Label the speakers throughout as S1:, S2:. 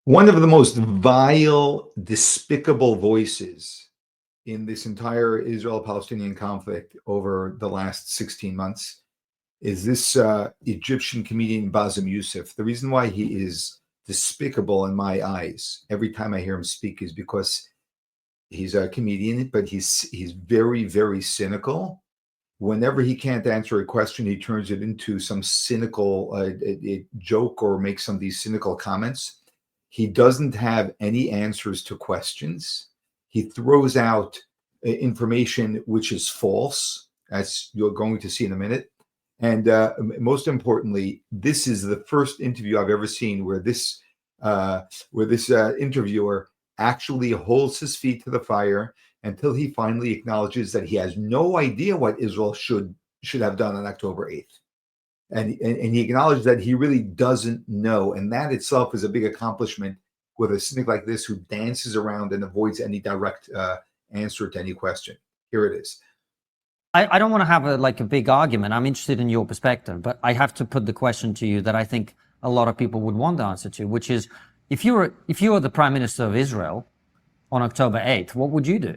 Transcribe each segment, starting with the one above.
S1: One of the most vile, despicable voices in this entire Israel-Palestinian conflict over the last 16 months is this Egyptian comedian Bassem Youssef. The reason why he is despicable in my eyes every time I hear him speak is because he's a comedian, but he's very, very cynical. Whenever he can't answer a question, he turns it into some cynical a joke or makes some of these cynical comments. He doesn't have any answers to questions. He throws out information which is false, as you're going to see in a minute. And most importantly, this is the first interview I've ever seen where this interviewer actually holds his feet to the fire until he finally acknowledges that he has no idea what Israel should have done on October 8th. And he acknowledged that he really doesn't know. And that itself is a big accomplishment with a cynic like this who dances around and avoids any direct answer to any question. Here it is.
S2: I don't want to have a big argument. I'm interested in your perspective, but I have to put the question to you that I think a lot of people would want the answer to, which is, if you were the Prime Minister of Israel on October 8th, what would you do?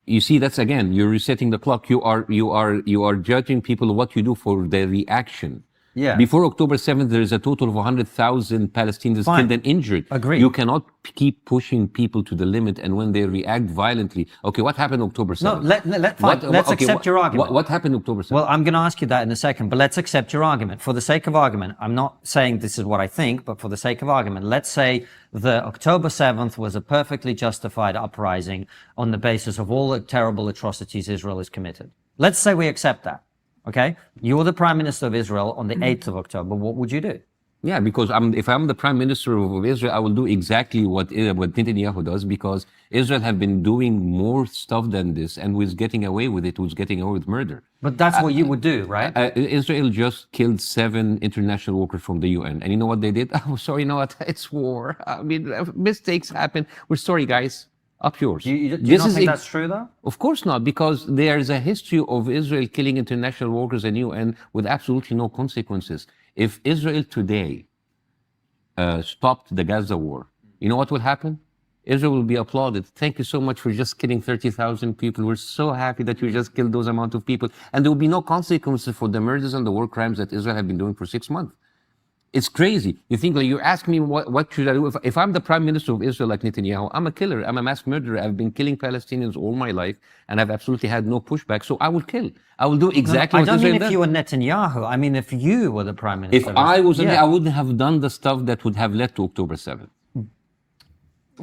S3: You see, that's again, you're resetting the clock. You are judging people what you do for their reaction.
S2: Yeah.
S3: Before October 7th, there is a total of 100,000 Palestinians killed and injured.
S2: Agreed.
S3: You cannot keep pushing people to the limit, and when they react violently, okay, what happened October 7th?
S2: No, let's accept your argument.
S3: What happened October 7th?
S2: Well, I'm going to ask you that in a second, but let's accept your argument. For the sake of argument, I'm not saying this is what I think, but for the sake of argument, let's say the October 7th was a perfectly justified uprising on the basis of all the terrible atrocities Israel has committed. Let's say we accept that. Okay, you're the Prime Minister of Israel on the 8th of October. What would you do?
S3: Yeah, because if I'm the Prime Minister of Israel, I will do exactly what Netanyahu does, because Israel have been doing more stuff than this and was getting away with it, was getting away with murder.
S2: But that's what you would do, right?
S3: Israel just killed 7 international workers from the UN. And you know what they did? Oh, sorry, you know what? It's war. I mean, mistakes happen. We're sorry, guys. Up yours.
S2: Do you not think that's true, though?
S3: Of course not, because there is a history of Israel killing international workers and UN with absolutely no consequences. If Israel today stopped the Gaza war, you know what will happen? Israel will be applauded. Thank you so much for just killing 30,000 people. We're so happy that you just killed those amount of people. And there will be no consequences for the murders and the war crimes that Israel have been doing for 6 months. It's crazy. You think, like, you're asking me what should I do? If I'm the Prime Minister of Israel like Netanyahu, I'm a killer. I'm a mass murderer. I've been killing Palestinians all my life, and I've absolutely had no pushback. So I will kill. I will do exactly what Israel does.
S2: I don't mean if you were Netanyahu. I mean if you were the Prime Minister.
S3: If I was, I wouldn't have done the stuff that would have led to October 7th.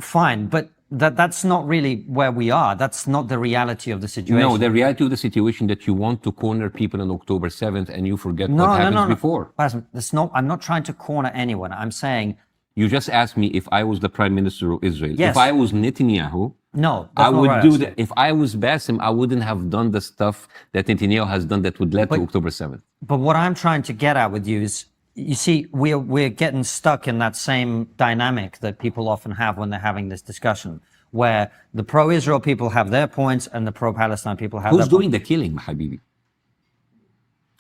S2: Fine, but that's not really where we are. That's not the reality of the situation.
S3: No, the reality of the situation that you want to corner people on October 7th and you forget what happened before.
S2: Bassem, I'm not trying to corner anyone. I'm saying...
S3: You just asked me if I was the Prime Minister of Israel.
S2: Yes.
S3: If I was Netanyahu,
S2: no,
S3: I would do that. If I was Bassem, I wouldn't have done the stuff that Netanyahu has done that would lead to October 7th.
S2: But what I'm trying to get at with you is, you see, we're getting stuck in that same dynamic that people often have when they're having this discussion, where the pro-Israel people have their points and the pro-Palestine people have their points.
S3: Who's doing the killing, Habibi?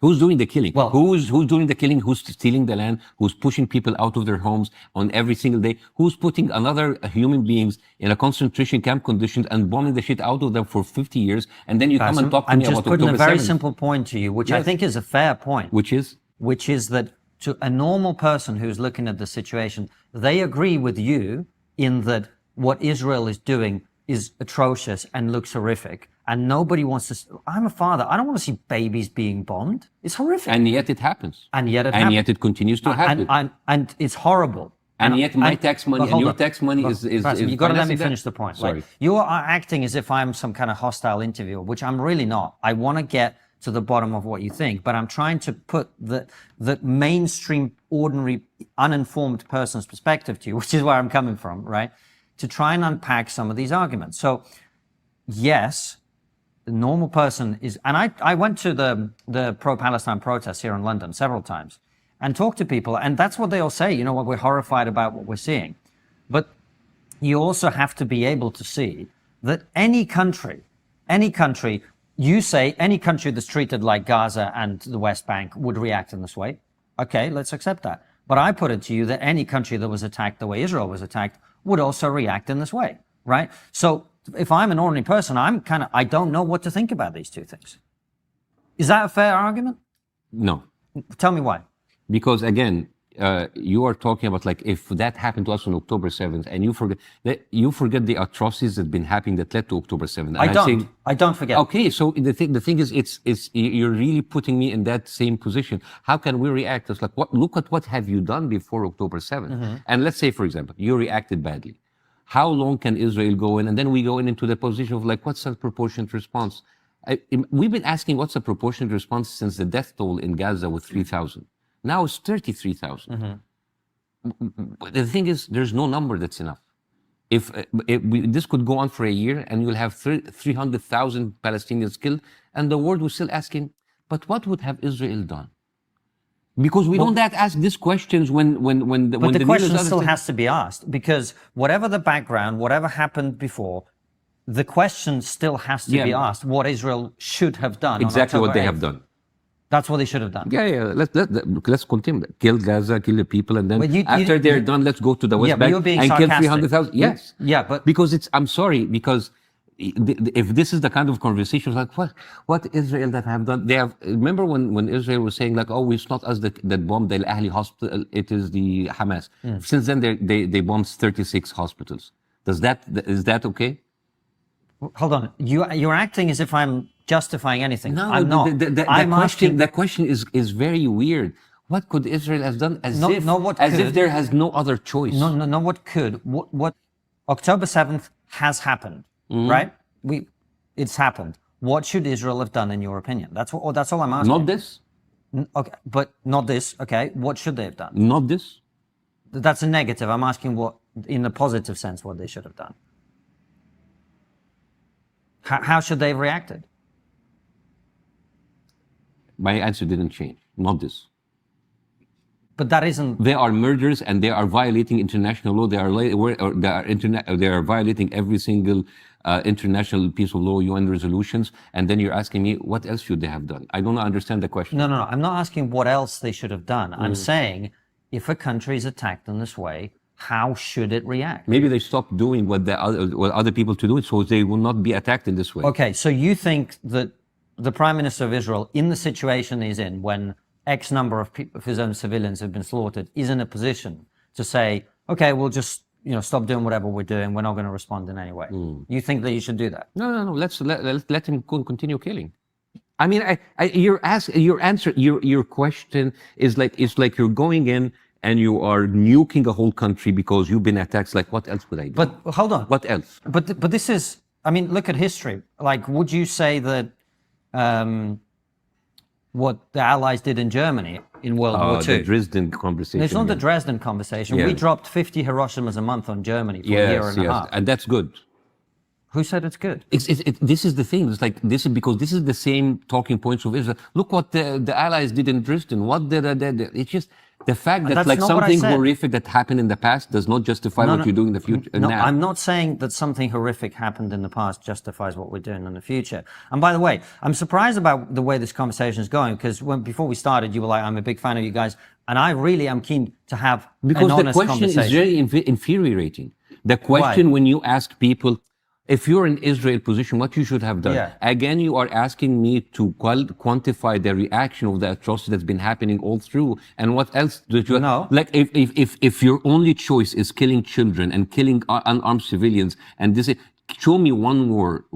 S3: Who's doing the killing?
S2: Well,
S3: who's doing the killing? Who's stealing the land? Who's pushing people out of their homes on every single day? Who's putting another human beings in a concentration camp conditions and bombing the shit out of them for 50 years? And then you come and talk to me about October 7th.
S2: I'm just putting a very simple point to you, which I think is a fair point.
S3: Which is?
S2: Which is that to a normal person who's looking at the situation, they agree with you in that what Israel is doing is atrocious and looks horrific. And nobody wants to... I'm a father. I don't want to see babies being bombed. It's horrific.
S3: And yet it happens.
S2: And yet it happens.
S3: And yet it continues to happen.
S2: And it's horrible.
S3: And yet my tax money and your tax money is
S2: you've got to let me finish the point.
S3: Sorry.
S2: Like, you are acting as if I'm some kind of hostile interviewer, which I'm really not. I want to get to the bottom of what you think, but I'm trying to put the mainstream, ordinary, uninformed person's perspective to you, which is where I'm coming from, right? To try and unpack some of these arguments. So, yes, the normal person is, and I went to the pro-Palestine protests here in London several times and talked to people, and that's what they all say, you know what, we're horrified about what we're seeing. But you also have to be able to see that any country, you say any country that's treated like Gaza and the West Bank would react in this way. Okay, let's accept that. But I put it to you that any country that was attacked the way Israel was attacked would also react in this way, right? So if I'm an ordinary person, I don't know what to think about these two things. Is that a fair argument?
S3: No.
S2: Tell me why.
S3: Because again, you are talking about like if that happened to us on October 7th, and you forget the atrocities that have been happening that led to October 7th. And
S2: I don't forget.
S3: Okay, so the thing is, it's you're really putting me in that same position. How can we react? It's like, look at what have you done before October 7th? And let's say, for example, you reacted badly. How long can Israel go in? And then we go into the position of like, what's a proportionate response? We've been asking what's a proportionate response since the death toll in Gaza was 3,000. Now it's 33,000. The thing is, there's no number that's enough. If this could go on for a year and you'll have 300,000 Palestinians killed, and the world was still asking, but what would have Israel done? Because we don't ask these questions when
S2: the question still has to be asked, because whatever the background, whatever happened before, the question still has to be asked. What Israel should have done.
S3: Exactly what they
S2: 8th.
S3: have done.
S2: That's what they should have done.
S3: Yeah. Let's continue. Kill Gaza, kill the people, and then after they're done, let's go to the West Bank and kill 300,000. Yes.
S2: Yeah, but
S3: because I'm sorry, because if this is the kind of conversation, like what Israel that have done, they have. Remember when Israel was saying like, oh, it's not us that bombed the Al Ahli hospital, it is the Hamas. Since then, they bombed 36 hospitals. Is that okay?
S2: Hold on, you're acting as if I'm justifying anything.
S3: No,
S2: I'm not.
S3: The question is very weird. What could Israel have done as if there has no other choice?
S2: No, what could? What October 7th has happened, right? It's happened. What should Israel have done in your opinion? That's all I'm asking.
S3: Not this.
S2: Okay, but not this. Okay, what should they have done?
S3: Not this.
S2: That's a negative. I'm asking what, in the positive sense, what they should have done. How should they have reacted?
S3: My answer didn't change. Not this.
S2: But that isn't.
S3: They are murderers and they are violating international law. They are violating every single international piece of law, UN resolutions. And then you're asking me, what else should they have done? I don't understand the question.
S2: No. I'm not asking what else they should have done. I'm saying, if a country is attacked in this way, how should it react?
S3: Maybe they stop doing what other people to do it, so they will not be attacked in this way.
S2: Okay, so you think that the Prime Minister of Israel, in the situation he's in, when X number of his own civilians have been slaughtered, is in a position to say, okay, we'll just stop doing whatever we're doing. We're not going to respond in any way. You think that he should do that?
S3: No. Let's let him continue killing. I mean, your question is like you're going in and you are nuking a whole country because you've been attacked. Like, what else would I do?
S2: But hold on.
S3: What else?
S2: But this is, I mean, look at history. Like, would you say that what the Allies did in Germany in World War II?
S3: The Dresden conversation.
S2: It's not the Dresden conversation.
S3: Yeah.
S2: We dropped 50 Hiroshimas a month on Germany for a year and a half.
S3: And that's good.
S2: Who said it's good?
S3: This is the thing. It's like this is because this is the same talking points of Israel. Look what the Allies did in Dresden. What did it's just the fact that like something horrific that happened in the past does not justify what you're doing in the future.
S2: No,
S3: now.
S2: I'm not saying that something horrific happened in the past justifies what we're doing in the future. And by the way, I'm surprised about the way this conversation is going, because before we started, you were like, I'm a big fan of you guys. And I really am keen to have an honest conversation.
S3: Because the question is very infuriating. The question when you ask people, if you're in Israel position, what you should have done.
S2: Yeah.
S3: Again, you are asking me to quantify the reaction of the atrocity that's been happening all through. And what else did you...
S2: No.
S3: Like, if your only choice is killing children and killing unarmed civilians, and show me one war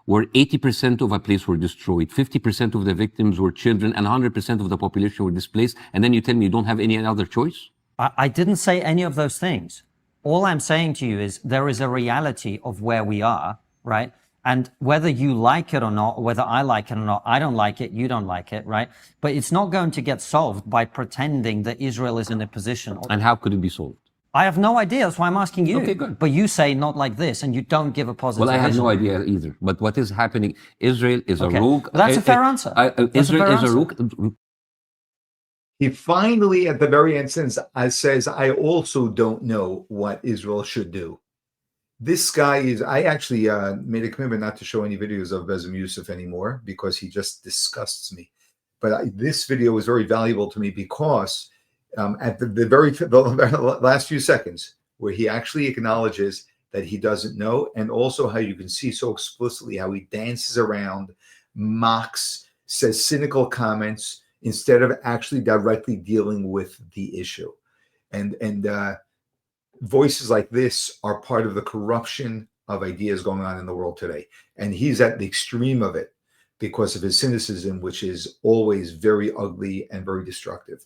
S3: where 80% of a place were destroyed, 50% of the victims were children, and 100% of the population were displaced, and then you tell me you don't have any other choice?
S2: I didn't say any of those things. All I'm saying to you is there is a reality of where we are, right? And whether you like it or not, or whether I like it or not, I don't like it, you don't like it, right? But it's not going to get solved by pretending that Israel is in a position.
S3: And how could it be solved?
S2: I have no idea. That's why I'm asking you.
S3: Okay, good.
S2: But you say not like this, and you don't give a positive
S3: Well, I have
S2: vision.
S3: no idea either. But what is happening? Israel is a rogue.
S2: Well, that's a fair answer.
S3: Israel is a rogue.
S1: He finally, at the very end, says, I also don't know what Israel should do. This guy is, I actually made a commitment not to show any videos of Bassem Youssef anymore because he just disgusts me. But this video was very valuable to me because at the last few seconds, where he actually acknowledges that he doesn't know, and also how you can see so explicitly how he dances around, mocks, says cynical comments instead of actually directly dealing with the issue. And voices like this are part of the corruption of ideas going on in the world today. And he's at the extreme of it because of his cynicism, which is always very ugly and very destructive.